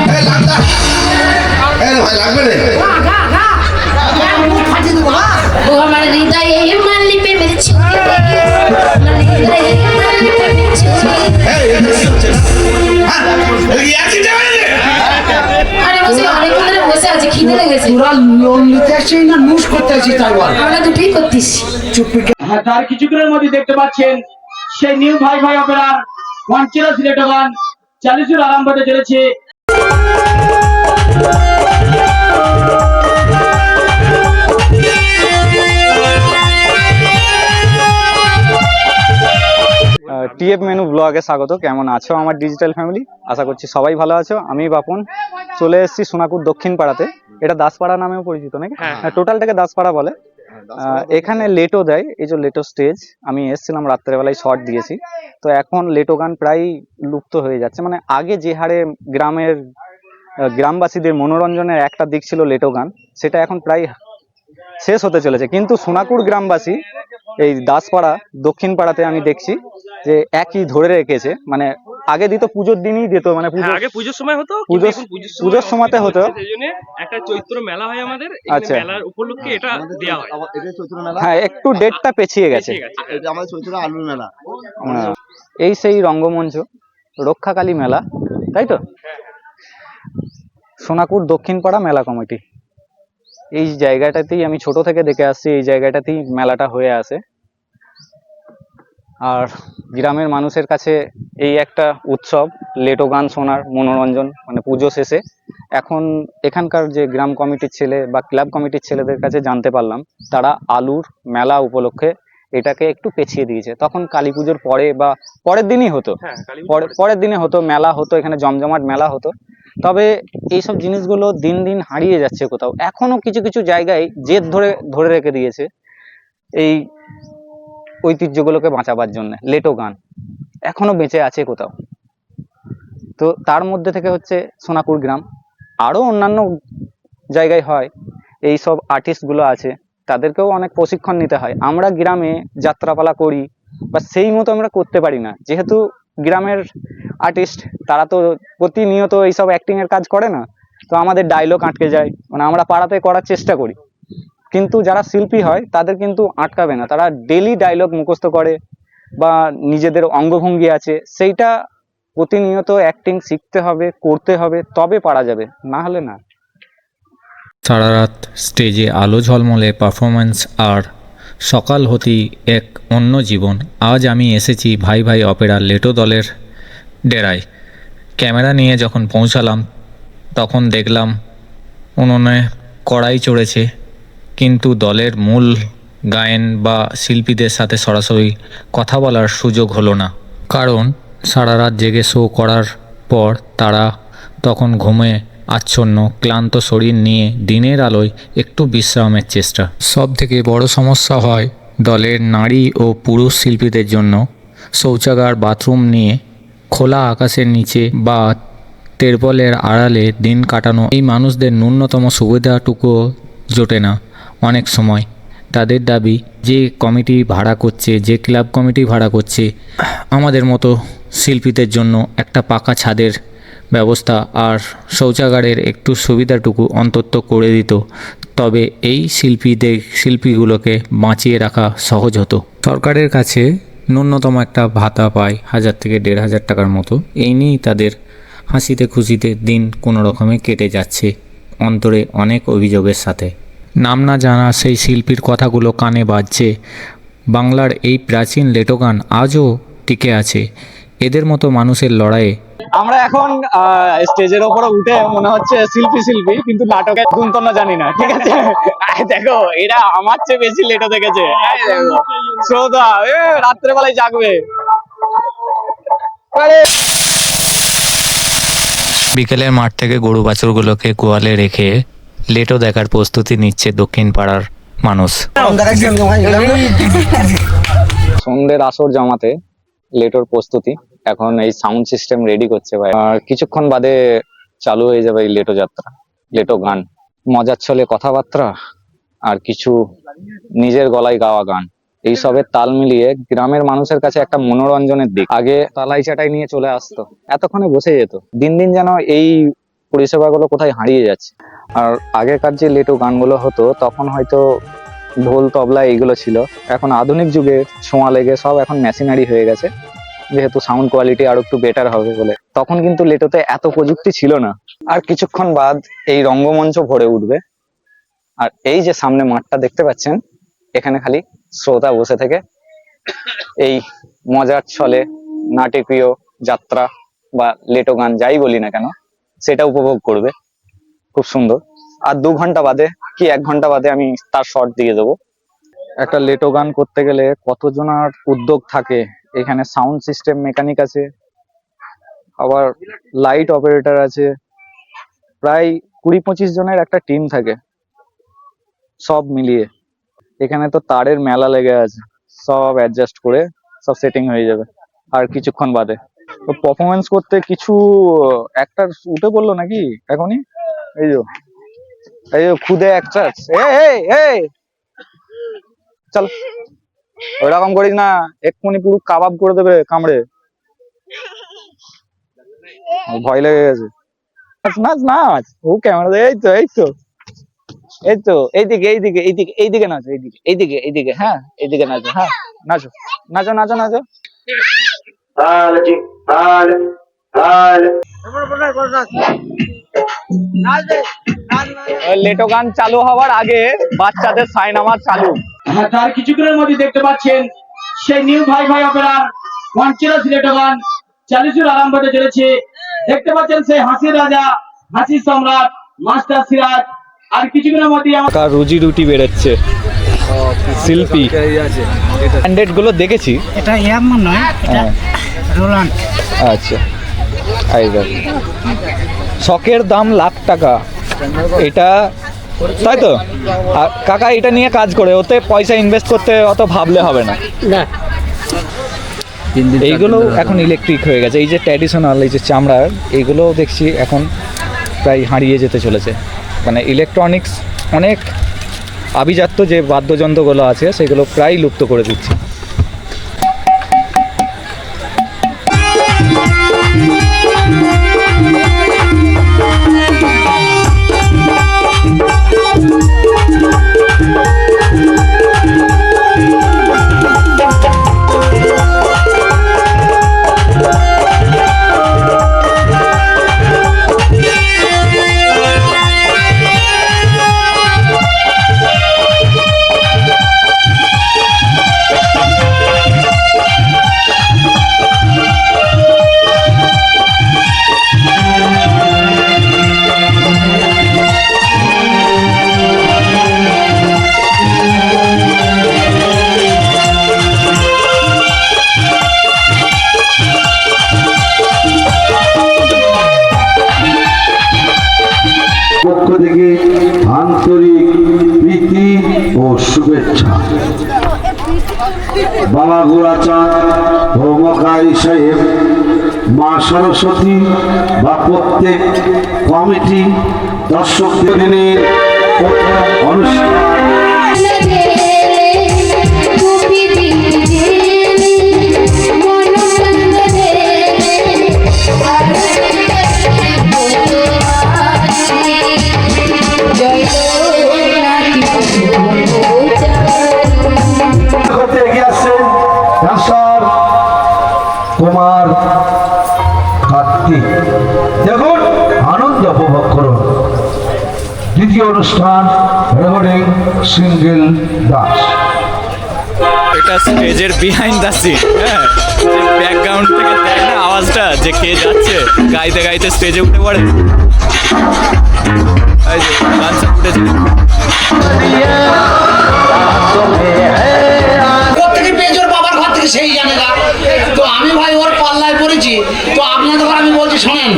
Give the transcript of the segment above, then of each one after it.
ভাই লাগবে রে ও আমার হৃদয়ে মালি প্রেমের ছবি আমার হৃদয়ে মালি প্রেমের ছবি আরে বসে অনেকক্ষণ ধরে বসে আছে খিদে লেগেছে তোরা লোন নিতে আসছিস না নুস করতে আসছিস তাই বল আমরা দুটোই করতিস হ্যাঁ, তার কিছুক্ষণের মধ্যে দেখতে পাচ্ছেন সেই নিউ ভাই ভাই অপেরার পঞ্চলা সিলেট গান চালিশুর আরম্ভ হতে চলেছে। টিএফ মেনু ব্লগে স্বাগত। কেমন আছো আমার ডিজিটাল ফ্যামিলি? আশা করছি সবাই ভালো আছো। আমি বাপন চলে এসেছি সোনাকুর দক্ষিণ পাড়াতে। এটা দাসপাড়া নামেও পরিচিত নাকি? টোটালটাকে দাসপাড়া বলে। এখানে লেটো দেয়, এই যে লেটো স্টেজ। আমি এসেছিলাম রাত্রেবেলায়, শর্ট দিয়েছি। তো এখন লেটো গান প্রায় লুপ্ত হয়ে যাচ্ছে। মানে আগে যে হারে গ্রামবাসীদের মনোরঞ্জনের একটা দিক ছিল লেটো গান, সেটা এখন প্রায় শেষ হতে চলেছে। কিন্তু সোনাকুর গ্রামবাসী এই দাসপাড়া দক্ষিণ পাড়াতে আমি দেখছি যে একই ধরে রেখেছে। মানে আগে দিত পুজোর দিনই দিত, মানে আগে পুজোর সময় হতো, পুজোর সময়তে হতো। সেইজন্য একটা চৈত্র মেলা হয় আমাদের, আচ্ছা, মেলার উপলক্ষে এটা দেয়া হয়। হ্যাঁ, একটু ডেটটা পেছিয়ে গেছে। এটা আমাদের চৈত্র আলুর মেলা। এই সেই রঙ্গমঞ্চ রক্ষাকালী মেলা, তাই তো? সোনাকুর দক্ষিণ পাড়া মেলা কমিটি, এই জায়গাটাতেই আমি ছোট থেকে দেখে আসছি। এই জায়গাটাতেই মেলাটা হয়ে আসে। আর গ্রামের মানুষের কাছে এই একটা উৎসব, লেটো গান শোনার মনোরঞ্জন, মানে পুজো শেষে। এখন এখানকার যে গ্রাম কমিটির ছেলে বা ক্লাব কমিটির ছেলেদের কাছে জানতে পারলাম, তারা আলুর মেলা উপলক্ষে এটাকে একটু পেছিয়ে দিয়েছে। তখন কালী পুজোর পরে বা পরের দিনই হতো, পরের দিনে হতো মেলা, হতো এখানে জমজমাট মেলা হতো। তবে এইসব জিনিসগুলো দিন দিন হারিয়ে যাচ্ছে কোথাও। এখনো কিছু কিছু জায়গায় জেদ ধরে রেখে দিয়েছে এই ঐতিহ্যগুলোকে বাঁচাবার জন্য। লেটো গান এখনো বেঁচে আছে কোথাও। তো তার মধ্যে থেকে হচ্ছে সোনাকুর গ্রাম। আরো অন্যান্য জায়গায় হয়, এই সব আর্টিস্টগুলো আছে, তাদেরকেও অনেক প্রশিক্ষণ নিতে হয়। আমরা গ্রামে যাত্রাপালা করি বা সেই মতো আমরা করতে পারি না, যেহেতু গ্রামের আর্টিস্ট তারা তো প্রতিনিয়ত এইসব অ্যাক্টিং এর কাজ করে না। তো আমাদের ডায়লগ আটকে যায়, মানে আমরা পাড়াতে করার চেষ্টা করি, কিন্তু যারা শিল্পী হয় তাদের কিন্তু আটকাবে না। তারা ডেলি ডায়লগ মুখস্থ করে বা নিজেদের অঙ্গভঙ্গি আছে, সেইটা প্রতিনিয়ত অ্যাক্টিং শিখতে হবে, করতে হবে, তবে পারা যাবে, না হলে না। সারা রাত স্টেজে আলো ঝলমলে পারফরমেন্স আর সকাল হতেই এক অন্য জীবন। আজ আমি এসেছি ভাই ভাই অপেরা লেটো দলের ডেরায়। ক্যামেরা নিয়ে যখন পৌঁছালাম তখন দেখলাম উনুনে কড়াই চড়েছে, কিন্তু দলের মূল গায়ন বা শিল্পীদের সাথে সরাসরি কথা বলার সুযোগ হলো না। কারণ সারা রাত জেগে শো করার পর তারা তখন ঘুমে আচ্ছন্ন, ক্লান্ত শরীর নিয়ে দিনের আলোয় একটু বিশ্রামের চেষ্টা। সব থেকে বড় সমস্যা হয় দলের নারী ও পুরুষ শিল্পীদের জন্য। শৌচাগার, বাথরুম নিয়ে খোলা আকাশের নিচে বা তেরপলের আড়ালে দিন কাটানো এই মানুষদের ন্যূনতম সুবিধাটুকুও জোটে না অনেক সময়। তাদের দাবি, যে কমিটি ভাড়া করছে, যে ক্লাব কমিটি ভাড়া করছে, আমাদের মতো শিল্পীদের জন্য একটা পাকা ছাদের ব্যবস্থা আর শৌচাগারের একটু সুবিধাটুকু অন্তত করে দিত, তবে এই শিল্পীগুলোকে বাঁচিয়ে রাখা সহজ হতো। সরকারের কাছে ন্যূনতম একটা ভাতা পায় 1000 থেকে 1500 টাকার মতো। এই নিয়েই তাদের হাসিতে খুশিতে দিন কোনো রকমে কেটে যাচ্ছে, অন্তরে অনেক অভিযোগের সাথে। নাম না জানা সেই শিল্পীর কথাগুলো কানে বাজছে। বাংলার এই প্রাচীন লেটো গান আজও টিকে আছে। এদের মতো মানুষের লড়াইয়ে আমরা এখন স্টেজের ওপরে উঠে মনে হচ্ছে শিল্পী, কিন্তু নাটকের গুন্তন জানি না, ঠিক আছে? দেখো, এরা আমার চেয়ে বেশি লেটো দেখেছে। শ্রোতা রাত্রেবেলায় জাগবে। বিকেলের মাঠ থেকে গরু বাছুরগুলোকে গোয়ালে রেখে লেটো দেখার প্রস্তুতি নিচ্ছে দক্ষিণ পাড়ার মানুষ। সন্ধ্যের আসর জমাতে লেটোর প্রস্তুতি। এখন এই সাউন্ড সিস্টেম রেডি করছে ভাই, আর কিছুক্ষণ বাদে চালু হয়ে যাবে এই লেটো যাত্রা, লেটো গান। মজার ছলে কথাবার্তা আর কিছু নিজের গলায় গাওয়া গান, এইসবের তাল মিলিয়ে গ্রামের মানুষের কাছে একটা মনোরঞ্জনের দিক। আগে তালাই চাটাই নিয়ে চলে আসতো, এতক্ষণে বসে যেত। দিন দিন যেন এই পরিষেবাগুলো কোথায় হারিয়ে যাচ্ছে। আর আগেকার যে লেটো গানগুলো হতো তখন হয়তো ঢোল তবলা এইগুলো ছিল, এখন আধুনিক যুগে ছোঁয়া লেগে সব এখন মেশিনারি হয়ে গেছে, যেহেতু সাউন্ড কোয়ালিটি আরো একটু বেটার হবে বলে। তখন কিন্তু লেটোতে এত প্রযুক্তি ছিল না। আর কিছুক্ষণ বাদ এই রঙ্গমঞ্চ ভরে উঠবে, আর এই যে সামনে মাঠটা দেখতে পাচ্ছেন, এখানে খালি শ্রোতা বসে থেকে এই মজার ছলে নাটকীয় যাত্রা বা লেটো গান যাই বলি না কেন সেটা উপভোগ করবে। খুব সুন্দর। আর 2 ঘন্টা বাদে কি 1 ঘন্টা বাদে আমি তার শর্ট দিয়ে দেবো। একটা লেটো গান করতে গেলে কতজনের উদ্যোগ থাকে, এখানে সাউন্ড সিস্টেম মেকানিক আছে, আবার লাইট অপারেটর আছে, প্রায় 20-25 জনের একটা টিম থাকে সব মিলিয়ে। এখানে তো তারের মেলা লেগে আছে, সব অ্যাডজাস্ট করে সব সেটিং হয়ে যাবে আর কিছুক্ষণ বাদে। তো পারফরমেন্স করতে কিছু অ্যাক্টর উঠে পড়লো নাকি এখনই, এই যে খুদে অ্যাক্টর, চল ওইরকম করিস না, এক্ষুনি পুরো কাবাব করে দেবে কামড়ে, ভয় লেগে গেছে। নাচ নাচ, ও ক্যামেরা, এই তো এইদিকে নাচো, এইদিকে, হ্যাঁ এইদিকে নাচো, হ্যাঁ নাচো নাচো নাচো নাচো। লেটো গান চালু হওয়ার আগে বাচ্চাদের সাইনামা চালু। তার কিছুক্ষণের মধ্যে দেখতে পাচ্ছেন সেই নিউ ভাই ভাই অপেরার পঞ্চরস লেটো গান 40 আরম্ভ হতে চলেছে। দেখতে পাচ্ছেন সেই হাসির রাজা, হাসি সম্রাট মাস্টার সিরাজ। আর কিছুক্ষণের মধ্যে টাকা রুজি রুটি বেরোচ্ছে। শিল্পী ব্র্যান্ডেড গুলো দেখেছি, এটা এমন নয়, এটা রোলান্ড। আচ্ছা, শখের দাম লাখ টাকা, এটা তাই তো? আর কাকা এটা নিয়ে কাজ করে, ওতে পয়সা ইনভেস্ট করতে অত ভাবলে হবে না। এইগুলো এখন ইলেকট্রিক হয়ে গেছে। এই যে ট্র্যাডিশনাল এই যে চামড়ার, এইগুলো দেখছি এখন প্রায় হারিয়ে যেতে চলেছে। মানে ইলেকট্রনিক্স অনেক আভিজাত্য যে বাদ্যযন্ত্রগুলো আছে সেগুলো প্রায় লুপ্ত করে দিচ্ছে। পক্ষ থেকে আন্তরিক প্রীতি ও শুভেচ্ছা। বাবা গোরাচাঁদ ও মকাই সাহেব, মা সরস্বতী বা প্রত্যেক কমিটি দর্শকদের অনুষ্ঠান কুমার কার্তিক, দেখুন আনন্দ উপভোগ করুন। দ্বিতীয় অনুষ্ঠান রেকর্ডিং সিঙ্গেল দাস। এটা স্টেজের বিহাইন্ড দ্য সিন, হ্যাঁ, ব্যাকগ্রাউন্ড থেকে দেয় না আওয়াজটা যে কে যাচ্ছে, গাইতে গাইতে স্টেজে উঠে পড়ে। এই যে গানটা উঠেছে, প্রত্যেকে পেজোর বাবার ঘর থেকে সেই জানে না। তো আমি ভাই ওর পাল্লায় পড়েছি। তো আপনাদের আমি বলছি, শোনেন,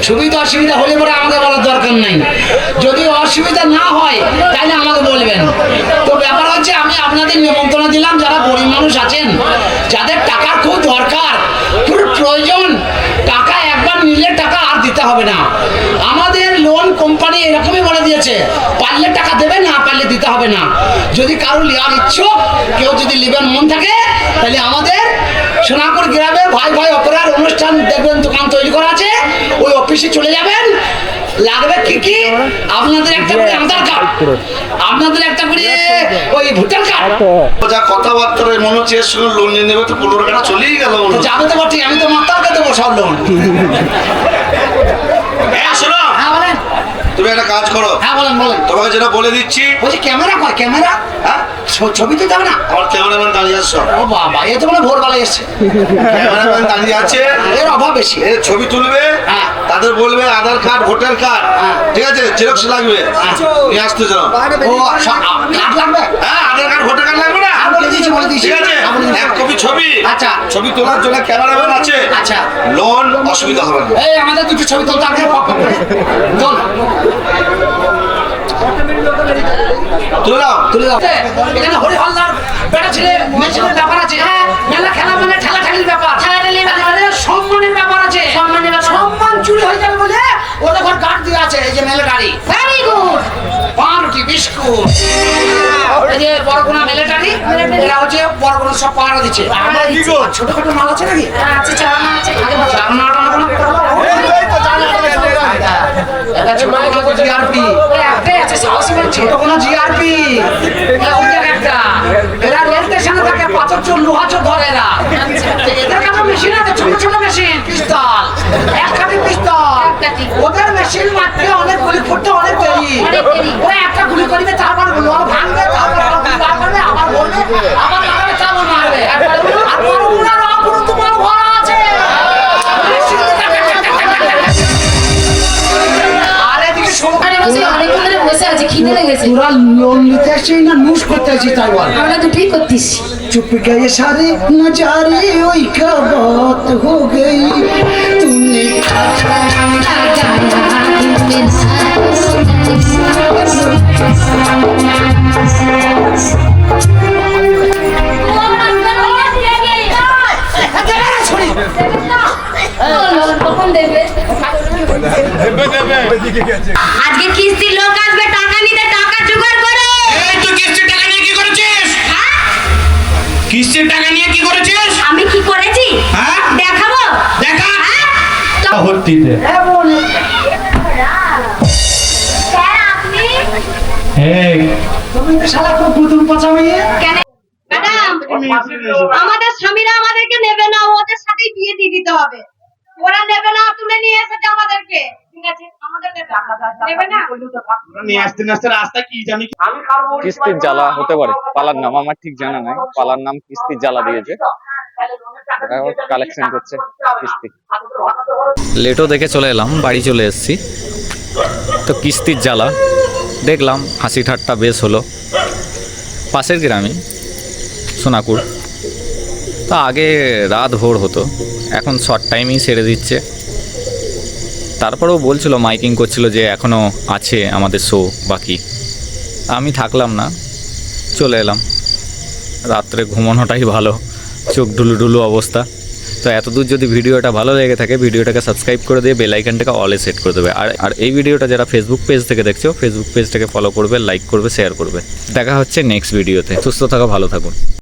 সুবিধা অসুবিধা হলে পরে আমাকে বলার দরকার নাই। যদি অসুবিধা না হয় তাহলে আমাকে বলবেন। তো ব্যাপার হচ্ছে, আমি আপনাদের নিমন্ত্রণ দিলাম যারা গরিব মানুষ আছেন, যাদের টাকার খুব দরকার, খুব প্রয়োজন, টাকা একবার নিলে টাকা আর দিতে হবে না। আমাদের লোন কোম্পানি এরকমই বলে দিয়েছে, পারলে টাকা দেবে, না পারলে দিতে হবে না। যদি কারো নেওয়ার ইচ্ছুক কেউ যদি নেবেন মন থাকে, তাহলে আমাদের সোনাপুর গ্রামে ভাই ভাই অপেরার অনুষ্ঠান দেখবেন, দোকান তৈরি করা আছে, ওই অফিসে চলে যাবেন। লাগবে কি কি? আপনাদের একটা করে আধার কার্ড, আপনাদের একটা করে ওই ভোটার কার্ড। যা কথাবার্তা মনে হচ্ছে এর সঙ্গে লোন নিয়ে নেবে তো 15 টাকা চলেই গেল মনে তো হচ্ছে। যাবে তো বটে, আমি তো মাতালকে দেবো সব লোন। হ্যাঁ শোনো, হ্যাঁ বলেন, তুমি একটা কাজ করো, হ্যাঁ বলেন বলেন। তোমাকে যেটা বলে দিচ্ছি, বলছি ক্যামেরা কর, ক্যামেরা, হ্যাঁ ছবি তো যাবে না? আমার ক্যামেরাম্যান দাঁড়িয়ে আসছো, ও বাবা, এ তো মানে ভোরবেলা এসছে, ক্যামেরাম্যান দাঁড়িয়ে আছে, এর অভাব বেশি। এর ছবি তুলবে, হ্যাঁ। তাদের বলবে আধার কার্ড ভোটার কার্ড, হ্যাঁ। ঠিক আছে, জেরক্স লাগবে, নিয়ে আসতে যেন। ও কার্ড লাগবে? হ্যাঁ আধার কার্ড ভোটার কার্ড লাগবে না? হ্যাঁ, বলে দিয়েছি বলে দিয়েছি। ঠিক আছে, হ্যাঁ, বলে দিয়েছি। এক কপি ছবি, আচ্ছা। ছবি তোলার জন্য ক্যামেরাম্যান আছে, আচ্ছা। লোন অসুবিধা হবে না। এই আমাদের দুটো ছবি তুলতে আগে পক পক করে তোল, তুলে দাও। তুলে দাও। এখানে হরি হল্লার বেটা ছেলে মেশিনের ব্যাপার আছে, মেলা খেলা মানে ঠেলাঠালির ব্যাপার, ঠেলাঠালির ব্যাপার। মানে সম্মানের ব্যাপার আছে, সম্মানের ব্যাপার। সম্মান চুরি হয়ে যাবে বলে ওদের ঘর কার্ড দিয়ে আছে, এই যে মেলে গাড়ি, ভেরি গুড। পাউরুটি বিস্কুট, এই যে বড়গুনা মিলিটারি, এরা হচ্ছে বড়গুনা সব পাহারা দিচ্ছে। আর ছোটখাটো মাল আছে নাকি? আছে চাওয়া আছে আগে বলো। এটা ছোটখাটো জিআরপি, ওই একটাই আছে সাহসী বলছে। ছোটখাটো জিআরপি, একটা এরা রেল স্টেশনে থাকে, পাথর চোর লোহা চোর ধরে এরা। তো এদের কাছে মেশিন আছে, ছোট ছোট মেশিন, পিস্তল, এক কাঠি পিস্তল, ওদের মেশিন মারতে অনেক গুলি করতে অনেক দেরি, অনেক দেরি। ওরা একটা গুলি করবে, তারপর লোহা ভাঙবে, তারপর গুলি বার করবে, আবার বলবে, আবার লাগাবে, তারপর মারবে। আর বড়গুনার অপরন্ত বড় ঘর আছে, আর এদিকে আরে বসে অনেকক্ষণ ধরে বসে আছে, খিদে লেগেছে। তোরা লোন নিতে আসছিস না নুস করতে আসছিস তাই বল? আমরা দুটোই করতিস। चुप गए सारे नजारे ओई क्या बात हो गई तूने কখন দেবে? আজকে কিস্তির লোক আসবে টাকা নিতে, টাকা জোগাড় করো। এই তুই কিস্তির টাকা নিয়ে কি করেছিস? হ্যাঁ? কিস্তির টাকা নিয়ে কি করেছিস? আমি কি করেছি হ্যাঁ? দেখাবো? দেখা হ্যাঁ? ভর্তিতে স্যার আপনি এই তুমি তো শালা খুব বুদুম পচা মেয়ে। কেন ম্যাডাম আমাদের স্বামীরা আমাদেরকে নেবে না, ওদের সাথেই বিয়ে দিয়ে দিতে হবে। ওরা নেবে না, তুলে নিয়ে এসেছে আমাদেরকে। ঠিক আছে আমাদের নেবে না। নিয়ে আসতে না আসতে রাস্তা কি জানি কিস্তির জ্বালা হতে পারে, পালার নাম আমার ঠিক জানা নাই, পালার নাম কিস্তির জ্বালা দিয়েছে, কালেকশন করছে কিস্তি। লেটও দেখে চলে এলাম, বাড়ি চলে এসেছি, তো কিস্তির জ্বালা দেখলাম, হাসি ঠাট্টা বেশ হলো। পাশের গ্রামে সোনাকুর, তা আগে রাত ভোর হতো, এখন শর্ট টাইমেই সেরে দিচ্ছে। তারপরেও বলছিল, মাইকিং করছিল যে এখনও আছে আমাদের শো বাকি। আমি থাকলাম না, চলে এলাম। রাত্রে ঘুমানোটাই ভালো, চোখ ঢুলু ঢুলু অবস্থা। তো এতদূর যদি ভিডিওটা ভালো লেগে থাকে, ভিডিওটাকে সাবস্ক্রাইব করে দিয়ে বেল আইকনটাকে অলে সেট করে দেবে। আর এই ভিডিওটা যারা ফেসবুক পেজ থেকে দেখছো, ফেসবুক পেজটাকে ফলো করবে, লাইক করবে, শেয়ার করবে। দেখা হচ্ছে নেক্সট ভিডিওতে। সুস্থ থাকো, ভালো থাকুন।